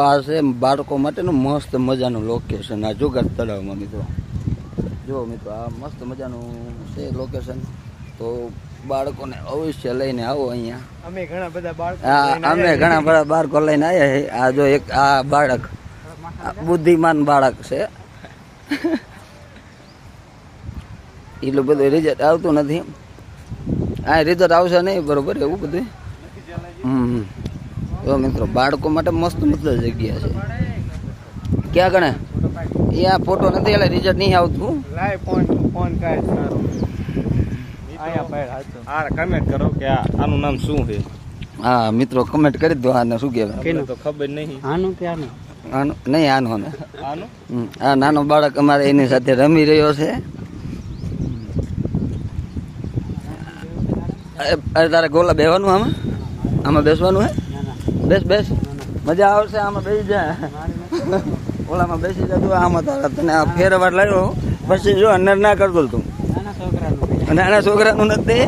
આ છે બાળકો માટેનું મસ્ત મજાનું લોકેશન આ જુગાર તળાવમાં મિત્રો. જો મિત્રો આ મસ્ત મજાનું છે લોકેશન. તો બાળકોને અવશ્ય લઈને આવો અહીંયા. અમે ઘણા બધા બાળકો બાળકો લઈને આવ્યા છે. આ જો એક આ બાળક બુદ્ધિમાન બાળક છે. એટલું બધું રિઝલ્ટ આવતું નથી. આ રિઝલ્ટ આવશે નહીં બરોબર એવું બધું. તો મિત્રો બાળકો માટે મસ્ત મસ્ત જગ્યા છે. ક્યાં ગણે એ આ ફોટો નથી એટલે રિઝલ્ટ નહીં આવતું. ફોન કાઢ સારો કમેન્ટ કરો કે આનું નામ શું છે. હા મિત્રો કમેન્ટ કરી દો. આને શું કહેવાય તો ખબર નહીં. આનું નહીં આનું આ નાનો બાળક અમારે એની સાથે રમી રહ્યો છે. અરે તારે ગોલા બેવાનું આમાં બેસવાનું હે. બેસ મજા આવશે આમાં બેસી જાય. ઓલામાં બેસી જતું આમાં તારા તને આ ફેરવાર લાવ્યો પછી જો અંદર ના કરતો તું. નાના છોકરાનું નથી